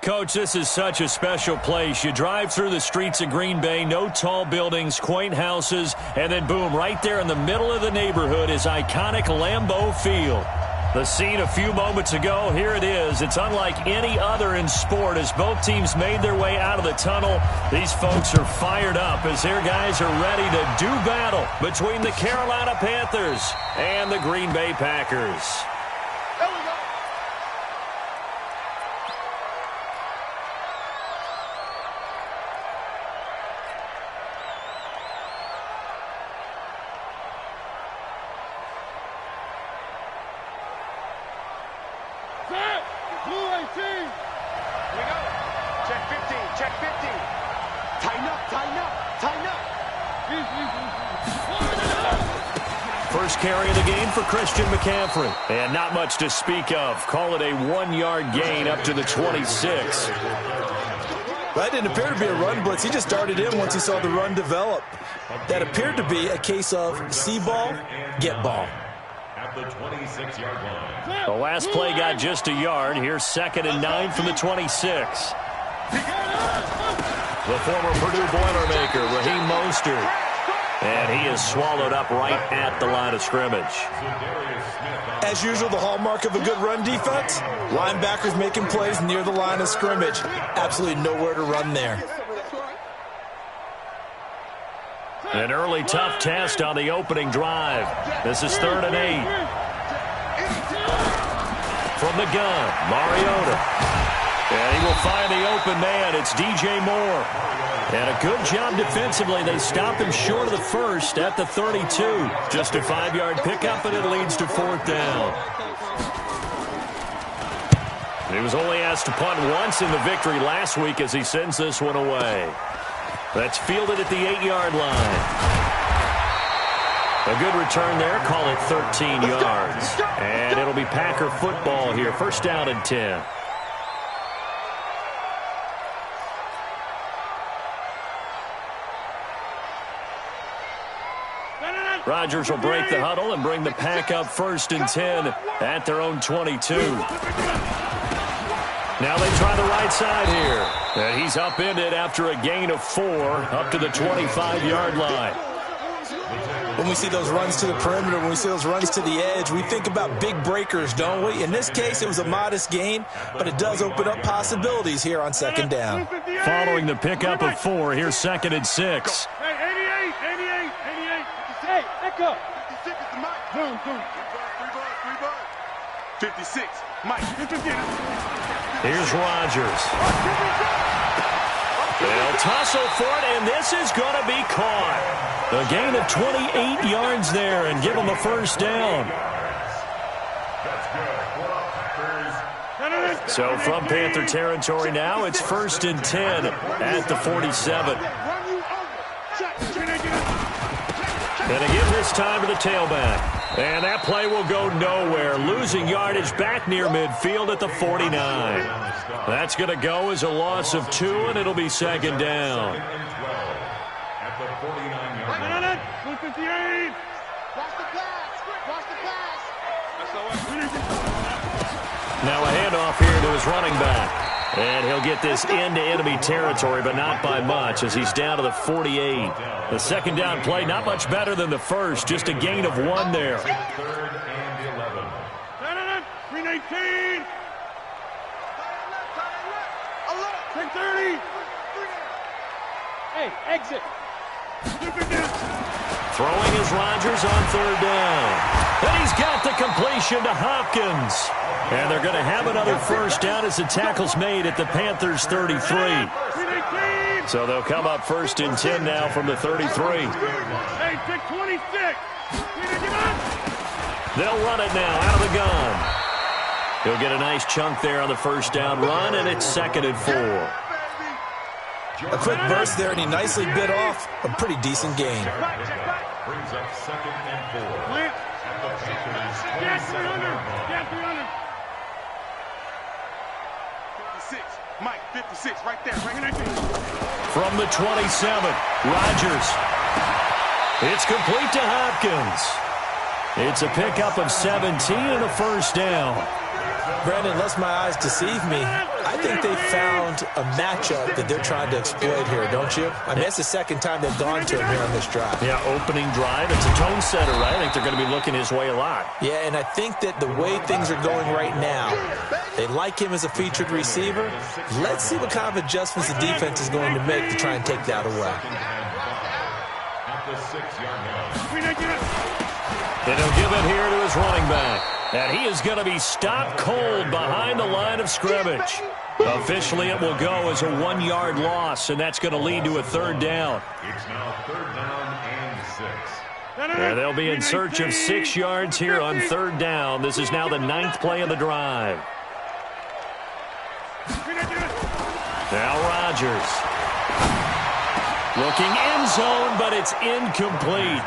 Coach, this is such a special place. You drive through the streets of Green Bay, no tall buildings, quaint houses, and then boom, right there in the middle of the neighborhood is iconic Lambeau Field. The scene a few moments ago, here it is. It's unlike any other in sport as both teams made their way out of the tunnel. These folks are fired up as their guys are ready to do battle between the Carolina Panthers and the Green Bay Packers. First carry of the game for Christian McCaffrey. And not much to speak of. Call it a 1-yard gain up to the 26. That didn't appear to be a run blitz. He just started in once he saw the run develop. That appeared to be a case of see ball, get ball. At the 26-yard line. The last play got just a yard. Here's 2nd and 9 from the 26. The former Purdue Boilermaker, Raheem Mostert. And he is swallowed up right at the line of scrimmage. As usual, the hallmark of a good run defense, linebackers making plays near the line of scrimmage. Absolutely nowhere to run there. An early tough test on the opening drive. This is 3rd and 8. From the gun, Mariota. And he will find the open man. It's DJ Moore. And a good job defensively. They stop him short of the first at the 32. Just a 5-yard pickup, and it leads to 4th down. He was only asked to punt once in the victory last week as he sends this one away. That's fielded at the 8-yard line. A good return there. Call it 13 yards. And it'll be Packer football here. 1st down and 10. Rodgers will break the huddle and bring the Pack up 1st and 10 at their own 22. Now they try the right side here. And he's upended after a gain of 4 up to the 25-yard line. When we see those runs to the perimeter, when we see those runs to the edge, we think about big breakers, don't we? In this case, it was a modest gain, but it does open up possibilities here on 2nd down. Following the pickup of 4, here's 2nd and 6. Hey, 88. Hey, echo. 56 is the mic. Boom. 56, Mike. Here's Rodgers. They'll tussle for it, and this is going to be caught. A gain of 28 yards there and give them a 1st down. So from Panther territory now, it's 1st and 10 at the 47. And again this time to the tailback. And that play will go nowhere. Losing yardage back near midfield at the 49. That's going to go as a loss of 2, and it'll be 2nd down. At the 49-yard line. 158. Watch the pass. Now a handoff here to his running back. And he'll get this into enemy territory, but not by much as he's down to the 48. The 2nd down play, not much better than the first, just a gain of 1 there. 3rd and 11. 319. 630. Hey, exit. Throwing is Rodgers on 3rd down. And he's got the completion to Hopkins. And they're going to have another 1st down as the tackle's made at the Panthers' 33. So they'll come up 1st and 10 now from the 33. Hey, 626. They'll run it now out of the gun. He'll get a nice chunk there on the 1st down run, and it's 2nd and 4. A quick burst there, and he nicely bit off a pretty decent gain. Brings up 2nd and 4. At the Panthers' 300. 56. Mike, 56, right there. From the 27, Rodgers. It's complete to Hopkins. It's a pickup of 17 and a 1st down. Brandon, unless my eyes deceive me, I think they found a matchup that they're trying to exploit here, don't you? I mean, it's the second time they've gone to him here on this drive. Yeah, opening drive. It's a tone setter, right? I think they're going to be looking his way a lot. Yeah, and I think that the way things are going right now, they like him as a featured receiver. Let's see what kind of adjustments the defense is going to make to try and take that away. And he'll give it here to his running back. And he is going to be stopped cold behind the line of scrimmage. Officially, it will go as a 1-yard loss, and that's going to lead to a third down. It's now 3rd down and 6. And they'll be in search of 6 yards here on 3rd down. This is now the 9th play of the drive. Now Rodgers. Looking end zone, but it's incomplete.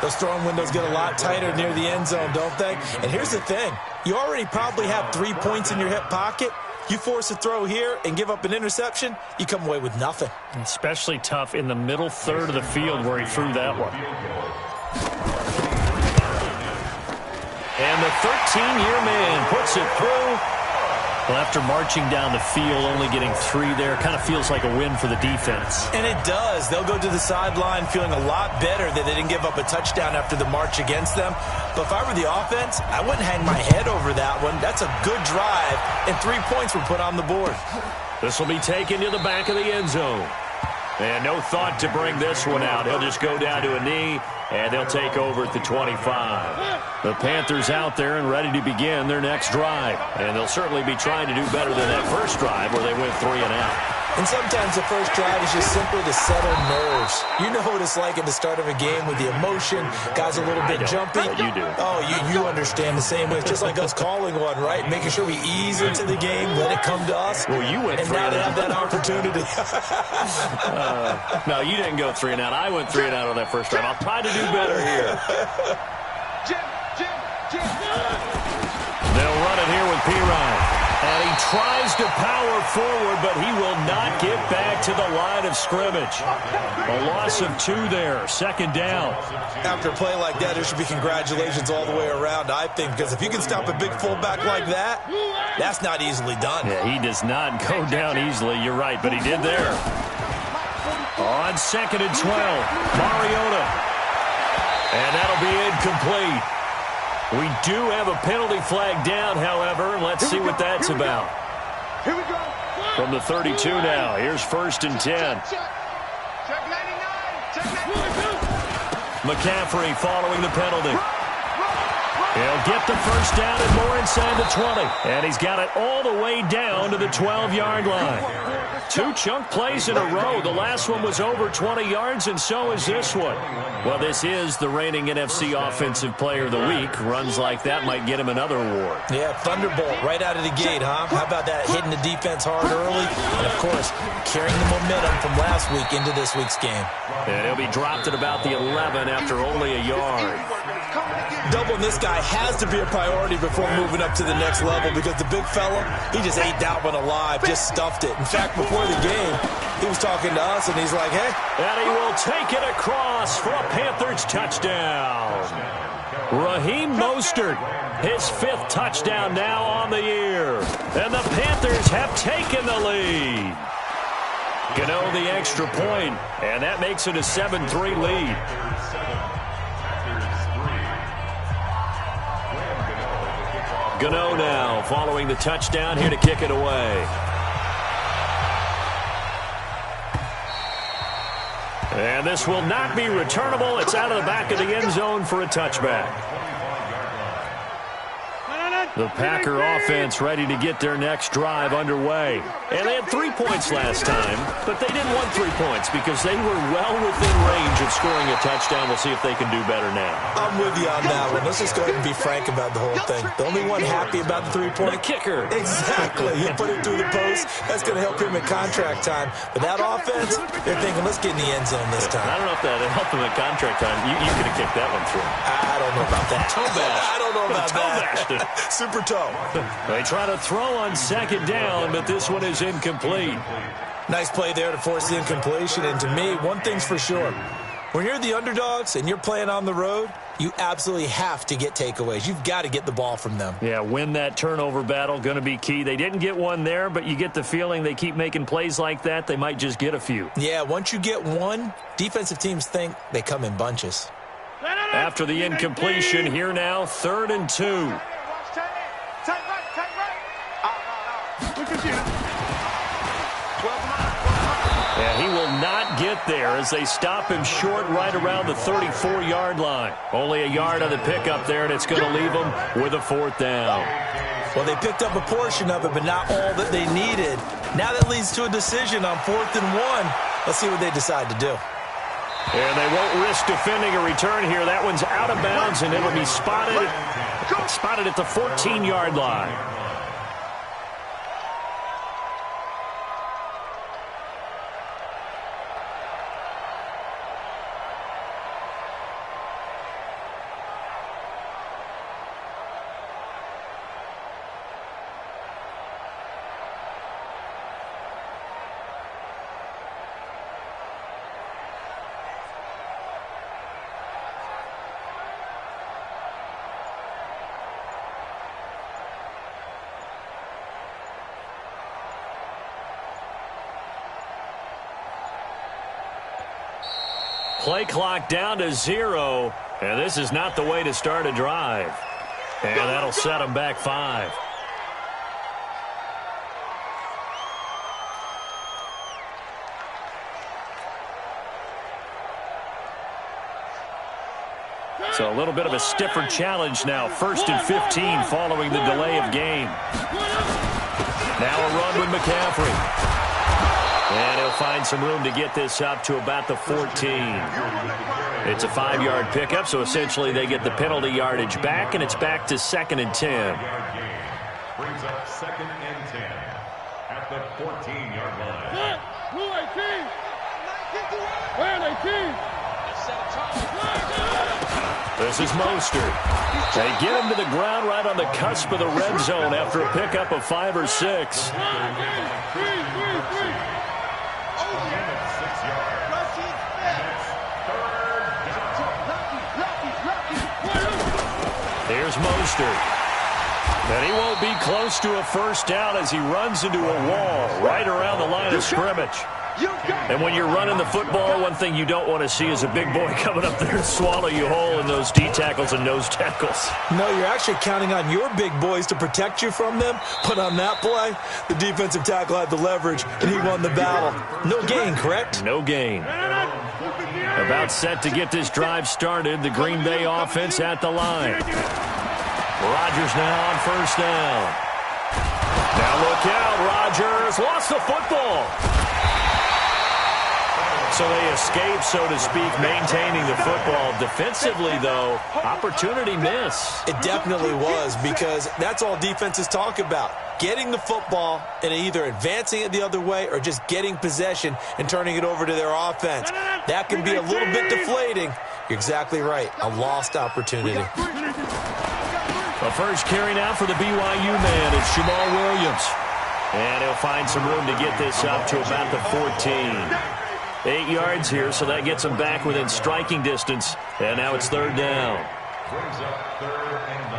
Those throwing windows get a lot tighter near the end zone, don't they? And here's the thing. You already probably have 3 points in your hip pocket. You force a throw here and give up an interception, you come away with nothing. Especially tough in the middle third of the field where he threw that one. And the 13-year man puts it through. Well, after marching down the field, only getting 3 there, kind of feels like a win for the defense. And it does. They'll go to the sideline feeling a lot better that they didn't give up a touchdown after the march against them. But if I were the offense, I wouldn't hang my head over that one. That's a good drive, and 3 points were put on the board. This will be taken to the back of the end zone. And no thought to bring this one out. He'll just go down to a knee, and they'll take over at the 25. The Panthers out there and ready to begin their next drive. And they'll certainly be trying to do better than that first drive where they went 3 and out. And sometimes the first drive is just simply to settle nerves. You know what it's like at the start of a game with the emotion. Guys a little bit jumpy. You do. Oh, you understand the same way. It's just like us calling one, right? Making sure we ease into the game, let it come to us. Well, you went 3 and out. And now they have that opportunity. No, you didn't go 3 and out. I went 3 and out on that first drive. I'll try to do better here. They'll run it here with P-Ryan. And he tries to power forward, but he will not get back to the line of scrimmage. A loss of 2 there, 2nd down. After a play like that, there should be congratulations all the way around, I think, because if you can stop a big fullback like that, that's not easily done. Yeah, he does not go down easily, you're right, but he did there. On 2nd and 12, Mariota. And that'll be incomplete. We do have a penalty flag down, however, and let's see what that's about. Here we go. From the 32 now, here's 1st and 10. Check 99. Check 99. McCaffrey following the penalty. He'll get the first down and more inside the 20. And he's got it all the way down to the 12-yard line. 2 chunk plays in a row. The last one was over 20 yards, and so is this one. Well, this is the reigning NFC Offensive Player of the Week. Runs like that might get him another award. Yeah, thunderbolt right out of the gate, huh? How about that, hitting the defense hard early? And, of course, carrying the momentum from last week into this week's game. And he'll be dropped at about the 11 after only a yard. Doubling this guy has to be a priority before moving up to the next level because the big fella, he just ate that one alive, just stuffed it. In fact, before the game, he was talking to us, and he's like, hey. And he will take it across for a Panthers touchdown. Raheem Mostert, his 5th touchdown now on the year. And the Panthers have taken the lead. Gano the extra point, and that makes it a 7-3 lead. Gano now following the touchdown here to kick it away. And this will not be returnable. It's out of the back of the end zone for a touchback. The Packer offense ready to get their next drive underway. And they had 3 points last time, but they didn't want 3 points because they were well within range of scoring a touchdown. We'll see if they can do better now. I'm with you on that one. Let's just go ahead and be frank about the whole thing. The only one happy about the 3-point. The kicker. Exactly. He put it through the post. That's going to help him at contract time. But that offense, they're thinking, let's get in the end zone this time. I don't know if that helped him at contract time. You could have kicked that one through. I don't know about that. Toe bash. I don't know about that. Super toe. They try to throw on 2nd down, but this one is incomplete. Nice play there to force the incompletion. And to me, one thing's for sure. When you're the underdogs and you're playing on the road, you absolutely have to get takeaways. You've got to get the ball from them. Yeah, win that turnover battle, going to be key. They didn't get one there, but you get the feeling they keep making plays like that, they might just get a few. Yeah, once you get one, defensive teams think they come in bunches. After the incompletion, here now, 3rd and 2. And he will not get there as they stop him short right around the 34-yard line. Only a yard on the pickup there, and it's going to leave them with a 4th down. Well, they picked up a portion of it, but not all that they needed. Now that leads to a decision on 4th and 1. Let's see what they decide to do. And they won't risk defending a return here. That one's out of bounds, and it'll be spotted at the 14-yard line. Play clock down to 0, and this is not the way to start a drive. And that'll set them back 5. So a little bit of a stiffer challenge now. 1st and 15 following the delay of game. Now a run with McCaffrey. And he'll find some room to get this up to about the 14. It's a 5-yard pickup, so essentially they get the penalty yardage back, and it's back to 2nd and 10. Brings up 2nd and 10 at the 14-yard line. Blue 18. Red 18. This is Mostert. They get him to the ground right on the cusp of the red zone after a pickup of 5 or 6. Here's Mostert. And he won't be close to a 1st down as he runs into a wall right around the line of scrimmage. And when you're running the football, one thing you don't want to see is a big boy coming up there and swallow you whole in those D tackles and nose tackles. No, you're actually counting on your big boys to protect you from them. But on that play, the defensive tackle had the leverage, and he won the battle. No gain, correct? No gain. About set to get this drive started. The Green Bay offense at the line. Rodgers now on 1st down. Now look out, Rodgers lost the football. So they escape, so to speak, maintaining the football. Defensively, though, opportunity miss. It definitely was, because that's all defenses talk about. Getting the football and either advancing it the other way or just getting possession and turning it over to their offense. That can be a little bit deflating. You're exactly right. A lost opportunity. The first carry now for the BYU man. It's Jamal Williams. And he'll find some room to get this up to about the 14. 8 yards here, so that gets him back within striking distance. And now it's 3rd down. Brings up 3rd and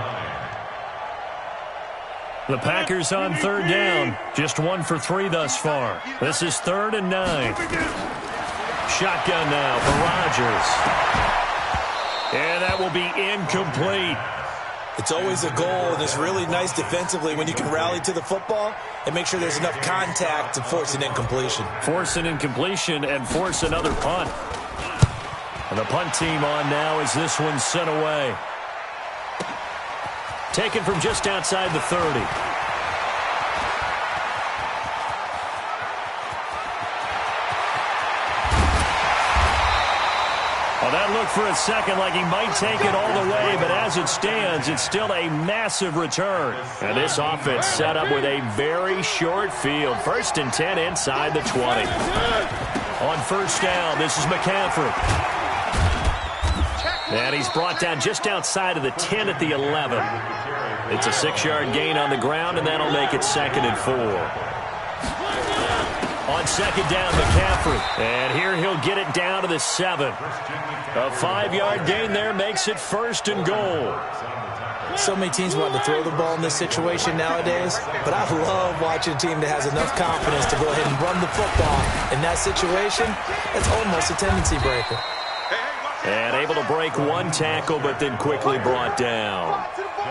9. The Packers on 3rd down. Just 1 for 3 thus far. This is 3rd and 9. Shotgun now for Rodgers. And that will be incomplete. It's always a goal, and it's really nice defensively when you can rally to the football and make sure there's enough contact to force an incompletion. Force an incompletion and force another punt. And the punt team on now as this one's sent away. Taken from just outside the 30. Well, that looked for a second like he might take it all the way, but as it stands, it's still a massive return. And this offense set up with a very short field. 1st and 10 inside the 20. On 1st down, this is McCaffrey. And he's brought down just outside of the 10 at the 11. It's a 6-yard gain on the ground, and that'll make it 2nd and 4. On second down, McCaffrey. And here he'll get it down to the 7. A 5-yard gain there makes it 1st and goal. So many teams want to throw the ball in this situation nowadays, but I love watching a team that has enough confidence to go ahead and run the football. In that situation, it's almost a tendency breaker. And able to break one tackle, but then quickly brought down.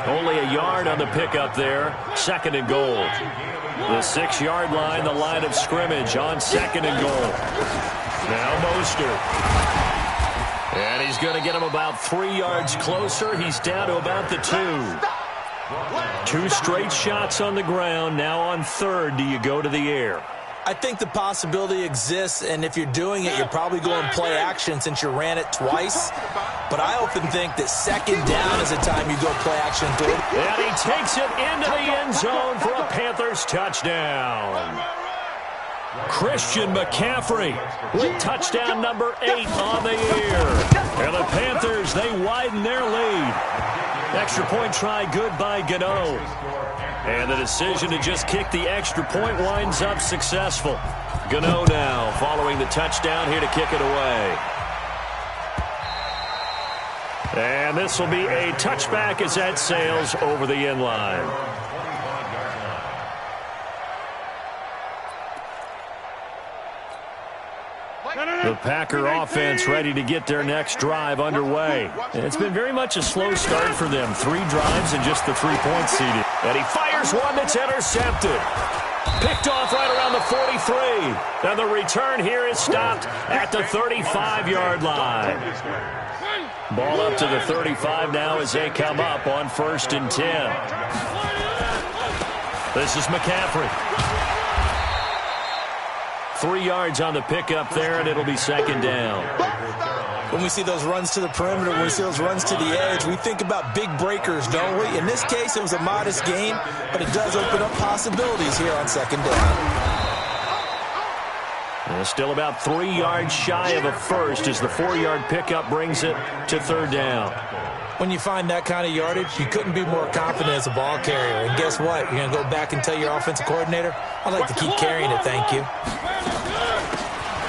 Only a yard on the pickup there. 2nd and goal. The 6-yard line, the line of scrimmage on 2nd and goal. Now Mostert. And he's going to get him about 3 yards closer. He's down to about the 2. 2 straight shots on the ground. Now on 3rd, do you go to the air? I think the possibility exists, and if you're doing it, you're probably going play action since you ran it twice. But I often think that 2nd down is the time you go play action through. And he takes it into the end zone for a Panthers touchdown. Christian McCaffrey with touchdown number 8 on the year. And the Panthers, they widen their lead. Extra point try good by Gano. And the decision to just kick the extra point winds up successful. Gano now following the touchdown here to kick it away. And this will be a touchback as that sails over the end line. The Packer offense ready to get their next drive underway. And it's been very much a slow start for them. 3 drives and just the 3-point seeded. And he fires one that's intercepted. Picked off right around the 43. And the return here is stopped at the 35-yard line. Ball up to the 35 now as they come up on 1st and 10. This is McCaffrey. 3 yards on the pickup there, and it'll be 2nd down. When we see those runs to the perimeter, when we see those runs to the edge, we think about big breakers, don't we? In this case, it was a modest gain, but it does open up possibilities here on 2nd down. Still about 3 yards shy of a first as the 4-yard pickup brings it to 3rd down. When you find that kind of yardage, you couldn't be more confident as a ball carrier. And guess what? You're going to go back and tell your offensive coordinator, I'd like to keep carrying it, thank you.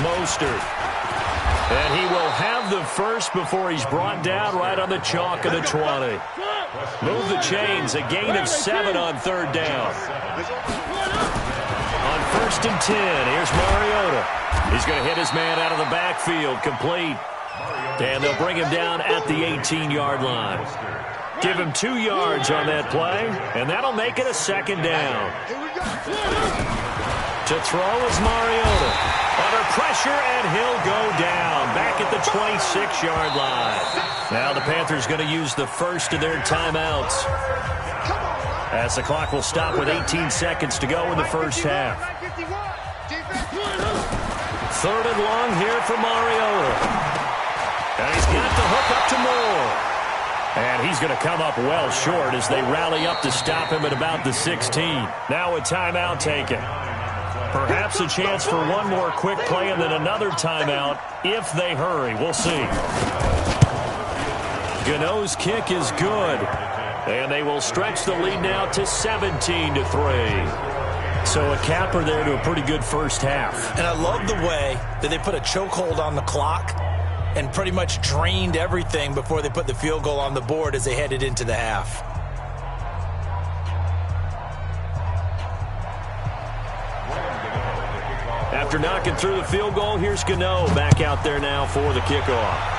Mostert. And he will have the first before he's brought down right on the chalk of the 20. Move the chains, a gain of 7 on 3rd down. On 1st and 10, here's Mariota. He's going to hit his man out of the backfield, complete. And they'll bring him down at the 18-yard line. Give him 2 yards on that play, and that'll make it a 2nd down. To throw is Mariota. Under pressure, and he'll go down back at the 26-yard line. Now the Panthers going to use the first of their timeouts, as the clock will stop with 18 seconds to go in the first half. 3rd and long here for Mariota. And he's got the hook up to Moore. And he's going to come up well short as they rally up to stop him at about the 16. Now a timeout taken. Perhaps a chance for one more quick play and then another timeout if they hurry. We'll see. Gano's kick is good. And they will stretch the lead now to 17-3. So a capper there to a pretty good first half. And I love the way that they put a chokehold on the clock and pretty much drained everything before they put the field goal on the board as they headed into the half. After knocking through the field goal, here's Gano back out there now for the kickoff.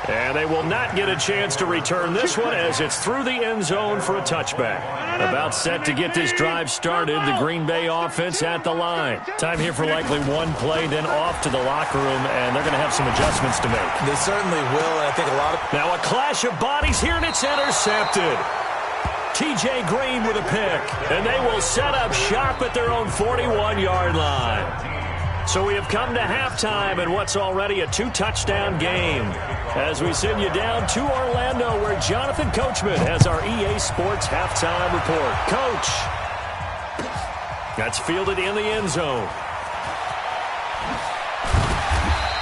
And they will not get a chance to return this one as it's through the end zone for a touchback. About set to get this drive started, the Green Bay offense at the line. Time here for likely one play, then off to the locker room, and they're going to have some adjustments to make. They certainly will, and I think a lot of... Now a clash of bodies here, and it's intercepted. T.J. Green with a pick, and they will set up shop at their own 41-yard line. So we have come to halftime in what's already a 2-touchdown game as we send you down to Orlando where Jonathan Coachman has our EA Sports halftime report. Coach, that's fielded in the end zone.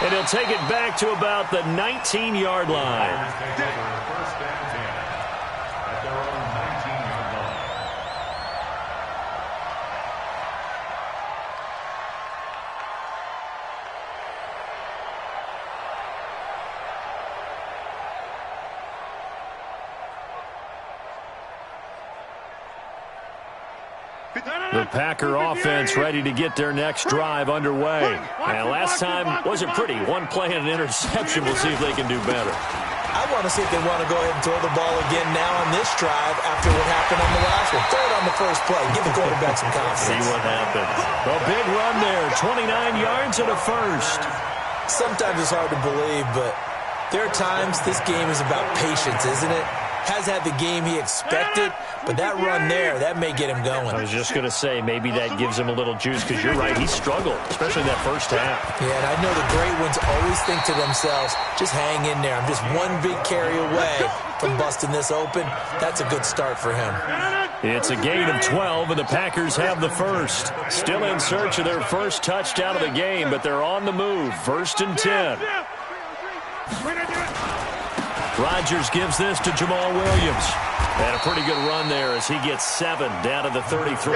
And he'll take it back to about the 19-yard line. The Packer offense ready to get their next drive underway. And last time wasn't pretty. One play and an interception. We'll see if they can do better. I want to see if they want to go ahead and throw the ball again now on this drive after what happened on the last one. Throw it on the first play. Give the quarterback some confidence. See what happens. A big run there. 29 yards and a first. Sometimes it's hard to believe, but there are times this game is about patience, isn't it? Has had the game he expected, but that run there, that may get him going. I was just going to say, maybe that gives him a little juice, because you're right, he struggled, especially in that first half. Yeah, and I know the great ones always think to themselves, just hang in there. I'm just one big carry away from busting this open. That's a good start for him. It's a gain of 12, and the Packers have the first. Still in search of their first touchdown of the game, but they're on the move. 1st and 10. Rodgers gives this to Jamal Williams. And a pretty good run there as he gets 7 down to the 33.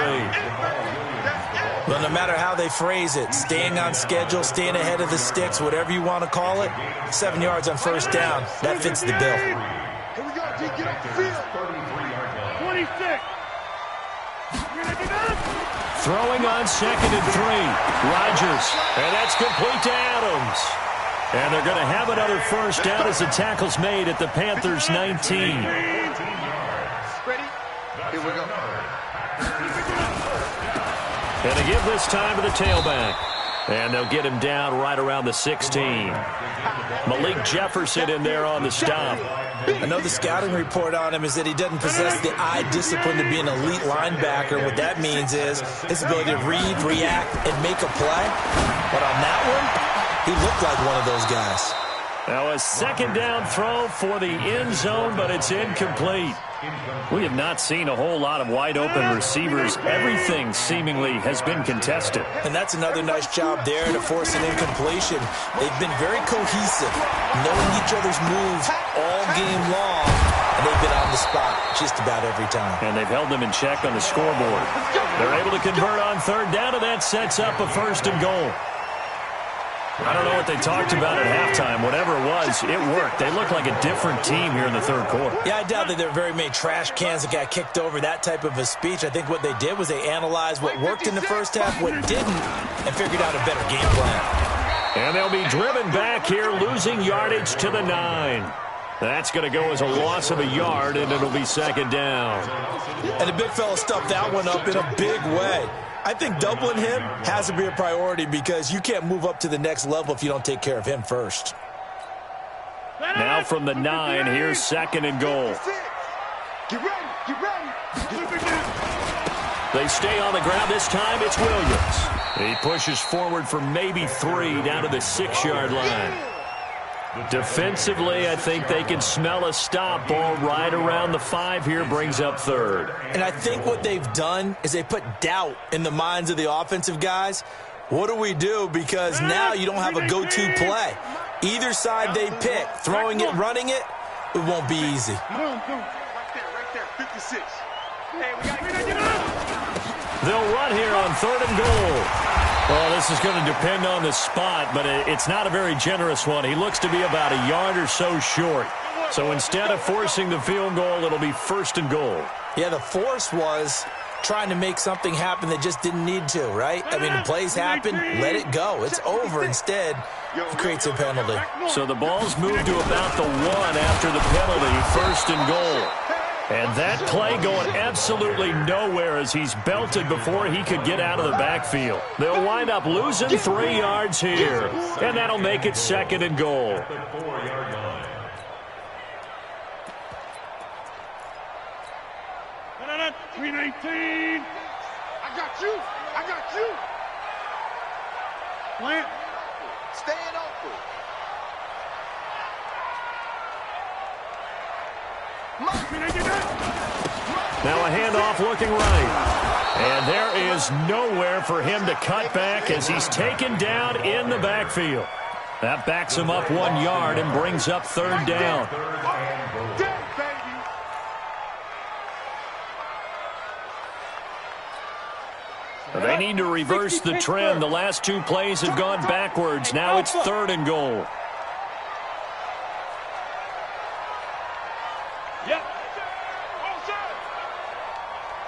Well, no matter how they phrase it, staying on schedule, staying ahead of the sticks, whatever you want to call it, 7 yards on first down, that fits the bill. Here we go, G, get off the field. 26. Throwing on 2nd and 3. Rodgers. And that's complete to Adams. And they're going to have another first down as the tackle's made at the Panthers' 19. Ready? Here we go. And they give this time to the tailback. And they'll get him down right around the 16. Malik Jefferson in there on the stop. I know the scouting report on him is that he doesn't possess the eye discipline to be an elite linebacker. What that means is his ability to read, react, and make a play. But on that one, he looked like one of those guys. Now a 2nd down throw for the end zone, but it's incomplete. We have not seen a whole lot of wide open receivers. Everything seemingly has been contested. And that's another nice job there to force an incompletion. They've been very cohesive, knowing each other's moves all game long, and they've been on the spot just about every time. And they've held them in check on the scoreboard. They're able to convert on 3rd down, and that sets up a 1st and goal. I don't know what they talked about at halftime. Whatever it was, it worked. They look like a different team here in the 3rd quarter. Yeah, I doubt that there were very many trash cans that got kicked over, that type of a speech. I think what they did was they analyzed what worked in the first half, what didn't, and figured out a better game plan. And they'll be driven back here, losing yardage to the 9. That's going to go as a loss of a yard, and it'll be 2nd down. And the big fella stuffed that one up in a big way. I think doubling him has to be a priority because you can't move up to the next level if you don't take care of him first. Now from the 9, here's 2nd and goal. Get ready, get ready. They stay on the ground. This time it's Williams. He pushes forward for maybe 3 down to the 6-yard line. Defensively, I think they can smell a stop. Ball right around the 5 here, brings up 3rd. And I think what they've done is they put doubt in the minds of the offensive guys. What do we do? Because now you don't have a go-to play. Either side they pick, throwing it, running it, it won't be easy. Right there, 56. Hey, we gotta get up. They'll run here on 3rd and goal. Well, this is going to depend on the spot, but it's not a very generous one. He looks to be about a yard or so short. So instead of forcing the field goal, it'll be 1st and goal. Yeah, the force was trying to make something happen that just didn't need to, right? I mean, the plays happen, let it go. It's over. Instead, he creates a penalty. So the ball's moved to about the 1 after the penalty, 1st and goal. And that play going absolutely nowhere as he's belted before he could get out of the backfield. They'll wind up losing 3 yards here, and that'll make it 2nd and goal. 319. I got you. I got you. Plant. Staying open. Now a handoff looking right. And there is nowhere for him to cut back as he's taken down in the backfield. That backs him up 1 yard and brings up 3rd down. They need to reverse the trend. The last 2 plays have gone backwards. Now it's 3rd and goal.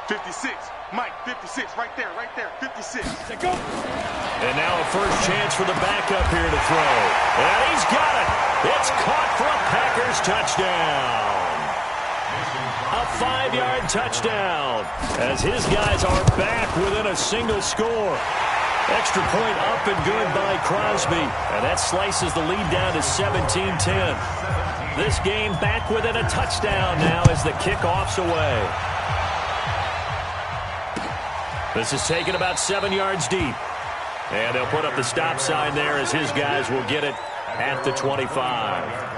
56. Mike, 56. Right there, 56. Go. And now a first chance for the backup here to throw. And he's got it. It's caught for a Packers touchdown. A 5-yard touchdown as his guys are back within a single score. Extra point up and good by Crosby. And that slices the lead down to 17-10. This game back within a touchdown now as the kickoff's away. This is taken about 7 yards deep. And they'll put up the stop sign there as his guys will get it at the 25.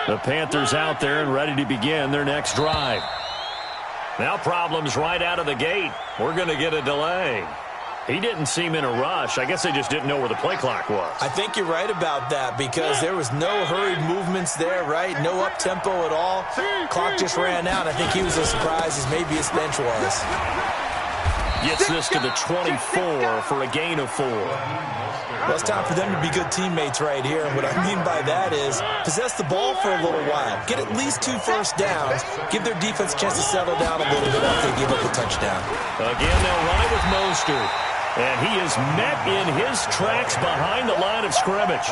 The Panthers out there and ready to begin their next drive. Now problems right out of the gate. We're going to get a delay. He didn't seem in a rush. I guess they just didn't know where the play clock was. I think you're right about that because there was no hurried movements there, right? No up-tempo at all. Clock just ran out. I think he was as surprised as maybe his bench was. Gets this to the 24 for a gain of 4. Well, it's time for them to be good teammates right here. And what I mean by that is possess the ball for a little while. Get at least 2 first downs. Give their defense a chance to settle down a little bit after they give up a touchdown. Again, they'll run it with Mostert. And he is met in his tracks behind the line of scrimmage.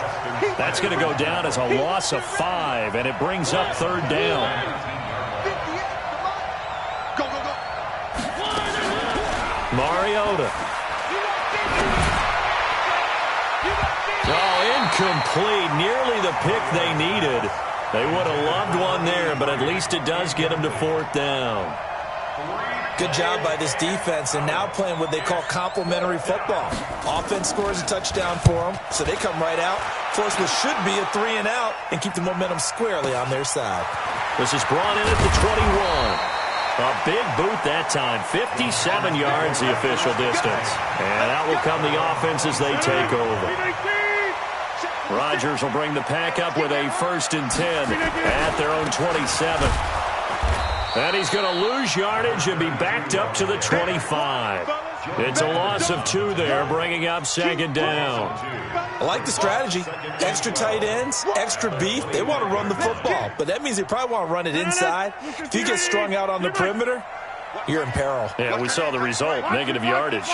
That's going to go down as a loss of 5, and it brings up 3rd down. Mariota. Oh, incomplete. Nearly the pick they needed. They would have loved one there, but at least it does get them to 4th down. Good job by this defense, and now playing what they call complementary football. Offense scores a touchdown for them, so they come right out, force what should be a 3-and-out, and keep the momentum squarely on their side. This is brought in at the 21. A big boot that time. 57 yards the official distance. And out will come the offense as they take over. Rodgers will bring the pack up with a 1st and 10 at their own 27. And he's going to lose yardage and be backed up to the 25. It's a loss of 2 there, bringing up 2nd down. I like the strategy. Extra tight ends, extra beef. They want to run the football, but that means they probably want to run it inside. If you get strung out on the perimeter, you're in peril. Yeah, we saw the result, negative yardage.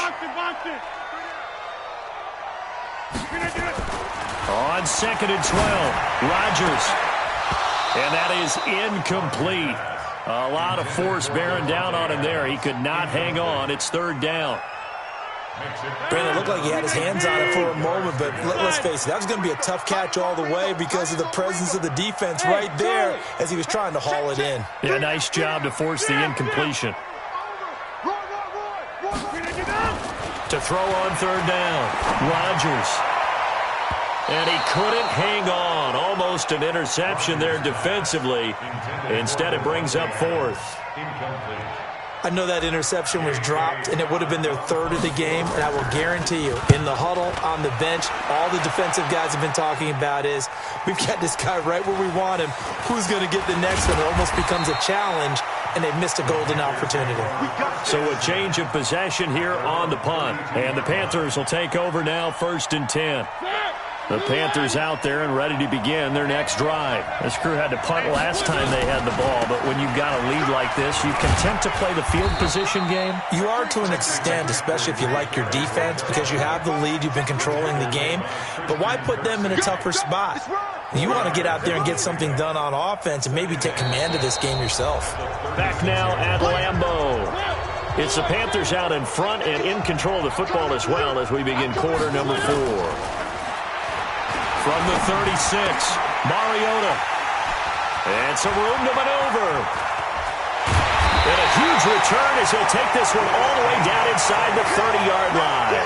On 2nd and 12, Rodgers. And that is incomplete. A lot of force bearing down on him there. He could not hang on. It's 3rd down. Brandon, it looked like he had his hands on it for a moment, but let's face it, that was going to be a tough catch all the way because of the presence of the defense right there as he was trying to haul it in. Yeah, nice job to force the incompletion. To throw on 3rd down, Rodgers. And he couldn't hang on. Almost an interception there defensively. Instead, it brings up 4th. I know that interception was dropped, and it would have been their 3rd of the game, and I will guarantee you, in the huddle, on the bench, all the defensive guys have been talking about is, we've got this guy right where we want him. Who's going to get the next one? It almost becomes a challenge, and they've missed a golden opportunity. So a change of possession here on the punt, and the Panthers will take over now, 1st and 10. The Panthers out there and ready to begin their next drive. This crew had to punt last time they had the ball, but when you've got a lead like this, you content to play the field position game? You are to an extent, especially if you like your defense, because you have the lead, you've been controlling the game. But why put them in a tougher spot? You want to get out there and get something done on offense and maybe take command of this game yourself. Back now at Lambeau. It's the Panthers out in front and in control of the football as well as we begin quarter number 4. From the 36, Mariota. And some room to maneuver. And a huge return as he'll take this one all the way down inside the 30-yard line.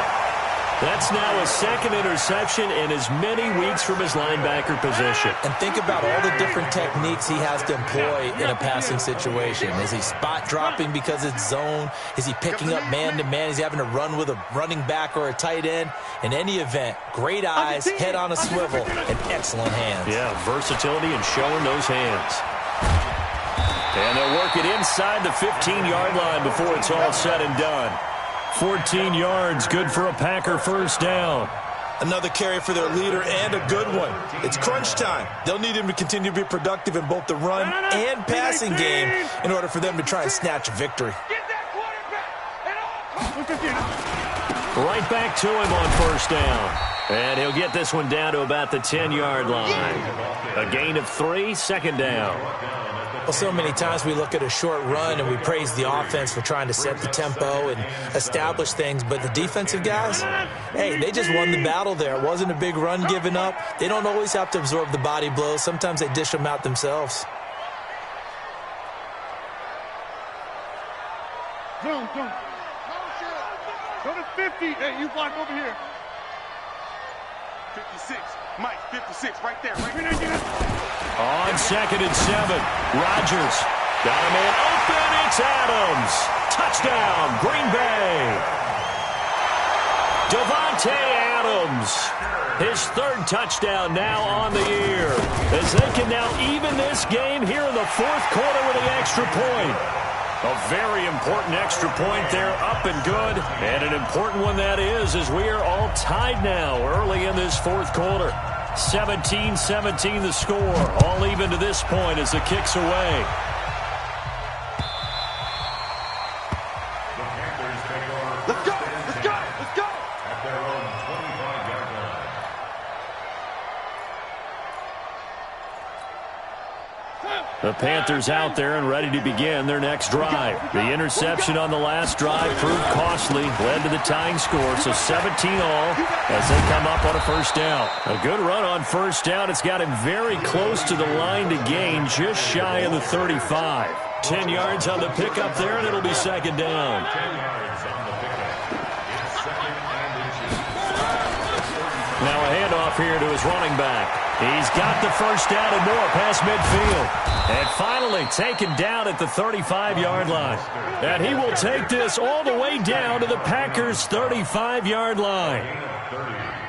That's now a second interception in as many weeks from his linebacker position. And think about all the different techniques he has to employ in a passing situation. Is he spot dropping because it's zone? Is he picking up man-to-man? Is he having to run with a running back or a tight end? In any event, great eyes, head on a swivel, and excellent hands. Yeah, versatility and showing those hands. And they'll work it inside the 15-yard line before it's all said and done. 14 yards, good for a Packer first down. Another carry for their leader and a good one. It's crunch time. They'll need him to continue to be productive in both the run and passing game in order for them to try and snatch a victory. Right back to him on first down. And he'll get this one down to about the 10-yard line. A gain of 3, second down. Well, so many times we look at a short run and we praise the offense for trying to set the tempo and establish things, but the defensive guys, hey, they just won the battle there. It wasn't a big run given up. They don't always have to absorb the body blows. Sometimes they dish them out themselves. Zoom. Go to 50. Hey, you block over here. 56. Mike, 56, right there. On 2nd and 7, Rodgers got a man open. It's Adams. Touchdown, Green Bay. Davante Adams, his 3rd touchdown now on the year, as they can now even this game here in the 4th quarter with an extra point. A very important extra point there, up and good. And an important one that is, as we are all tied now early in this 4th quarter. 17-17 the score, all even to this point as the kick's away. Let's go! At their own 25-yard line. The Panthers out there and ready to begin their next drive. The interception on the last drive proved costly, led to the tying score, so 17-all as they come up on a first down. A good run on first down. It's got him very close to the line to gain, just shy of the 35. 10 yards on the pickup there, and it'll be second down. 10 yards on the pickup. It's second and inches. Now a handoff here to his running back. He's got the first down and more past midfield. And finally taken down at the 35-yard line. And he will take this all the way down to the Packers' 35-yard line.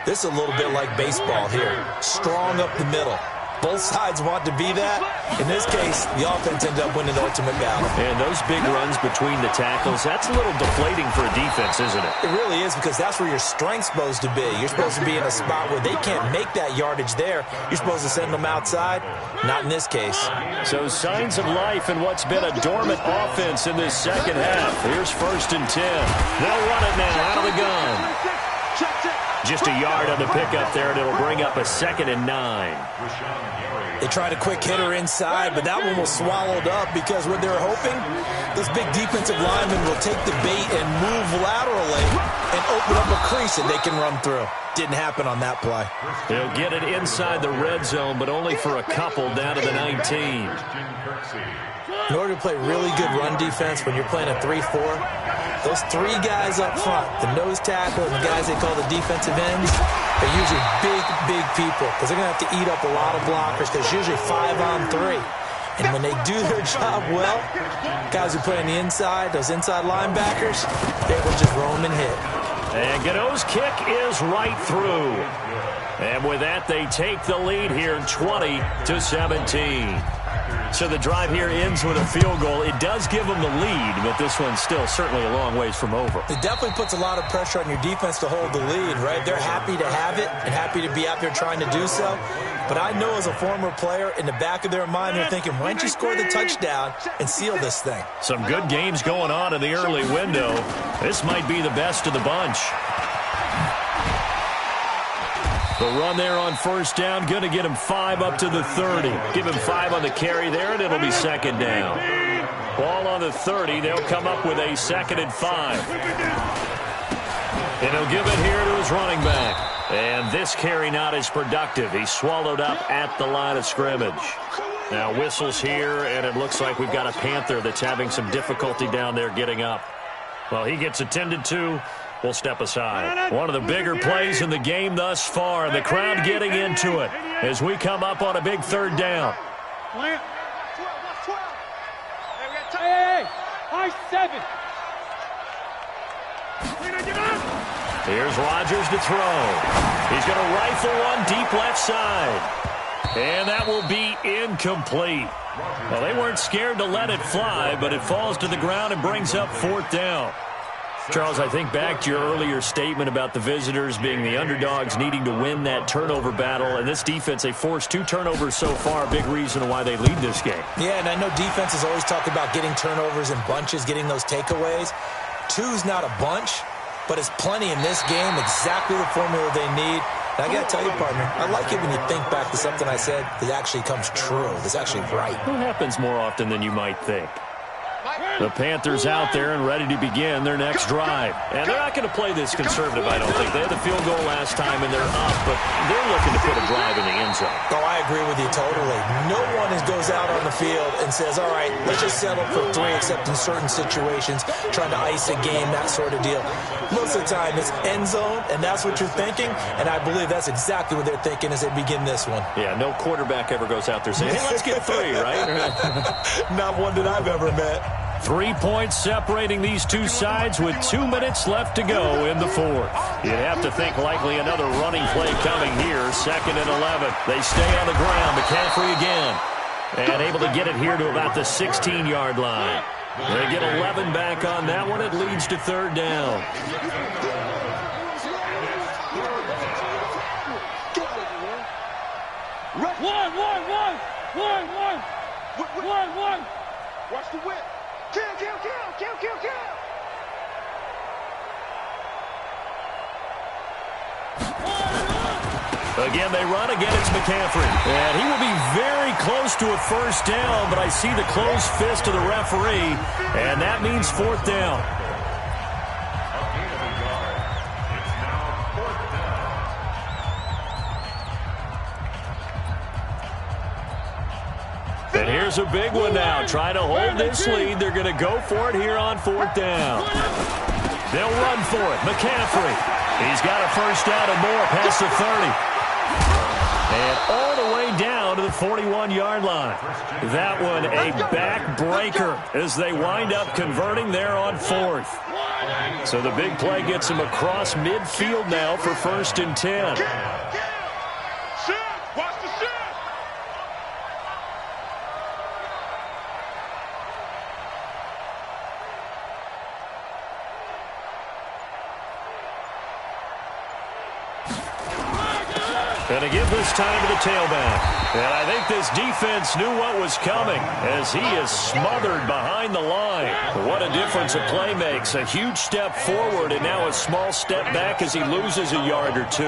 This is a little bit like baseball here. Strong up the middle. Both sides want to be that. In this case, the offense ended up winning the ultimate battle. And those big runs between the tackles, that's a little deflating for a defense, isn't it? It really is, because that's where your strength's supposed to be. You're supposed to be in a spot where they can't make that yardage there. You're supposed to send them outside. Not in this case. So signs of life in what's been a dormant offense in this second half. Here's 1st and 10. They'll run it now out of the gun. Just a yard on the pickup there, and it'll bring up a 2nd and 9. They tried a quick hitter inside, but that one was swallowed up because what they were hoping, those big defensive linemen will take the bait and move laterally and open up a crease that they can run through. Didn't happen on that play. They'll get it inside the red zone, but only for a couple down to the 19. In order to play really good run defense when you're playing a 3-4, those 3 guys up front, the nose tackle and the guys they call the defensive ends, they're usually big people because they're going to have to eat up a lot of blockers because it's usually 5-on-3. And when they do their job well, guys who play on the inside, those inside linebackers, they will just roam and hit. And Gano's kick is right through. And with that, they take the lead here, 20-17. So the drive here ends with a field goal. It does give them the lead, but this one's still certainly a long ways from over. It definitely puts a lot of pressure on your defense to hold the lead, right? They're happy to have it and happy to be out there trying to do so. But I know as a former player, in the back of their mind, they're thinking, why don't you score the touchdown and seal this thing? Some good games going on in the early window. This might be the best of the bunch. The run there on first down, going to get him 5 up to the 30. Give him 5 on the carry there, and it'll be second down. Ball on the 30. They'll come up with a 2nd and 5. And he'll give it here to his running back. And this carry not as productive. He's swallowed up at the line of scrimmage. Now whistles here, and it looks like we've got a Panther that's having some difficulty down there getting up. Well, he gets attended to, will step aside. One of the bigger plays in the game thus far, and the crowd getting into it as we come up on a big third down. Hey, high 7. Here's Rodgers to throw. He's going to rifle one deep left side. And that will be incomplete. Well, they weren't scared to let it fly, but it falls to the ground and brings up 4th down. Charles, I think back to your earlier statement about the visitors being the underdogs needing to win that turnover battle. And this defense, they forced 2 turnovers so far, a big reason why they lead this game. Yeah, and I know defenses always talk about getting turnovers in bunches, getting those takeaways. 2's not a bunch, but it's plenty in this game, exactly the formula they need. And I got to tell you, partner, I like it when you think back to something I said that actually comes true, that's actually right. It happens more often than you might think. The Panthers out there and ready to begin their next drive. And they're not going to play this conservative, I don't think. They had the field goal last time, and they're up, but they're looking to put a drive in the end zone. Oh, I agree with you totally. No one goes out on the field and says, all right, let's just settle for 3, except in certain situations, trying to ice a game, that sort of deal. Most of the time, it's end zone, and that's what you're thinking, and I believe that's exactly what they're thinking as they begin this one. Yeah, no quarterback ever goes out there saying, hey, let's get 3, right? Not one that I've ever met. 3 points separating these two sides with 2 minutes left to go in the 4th. You'd have to think likely another running play coming here. 2nd and 11. They stay on the ground. McCaffrey again. And able to get it here to about the 16-yard line. They get 11 back on that one. It leads to 3rd down. One. Watch the whip. Kill. Again, they run. Again, it's McCaffrey. And he will be very close to a 1st down, but I see the closed fist of the referee, and that means 4th down. And here's a big one now. Trying to hold this lead. They're going to go for it here on 4th down. They'll run for it. McCaffrey. He's got a 1st down and more past the 30. And all the way down to the 41-yard line. That one a back-breaker as they wind up converting there on 4th. So the big play gets them across midfield now for 1st and 10. And to give this time to the tailback. And I think this defense knew what was coming as he is smothered behind the line. What a difference a play makes. A huge step forward and now a small step back as he loses a yard or 2.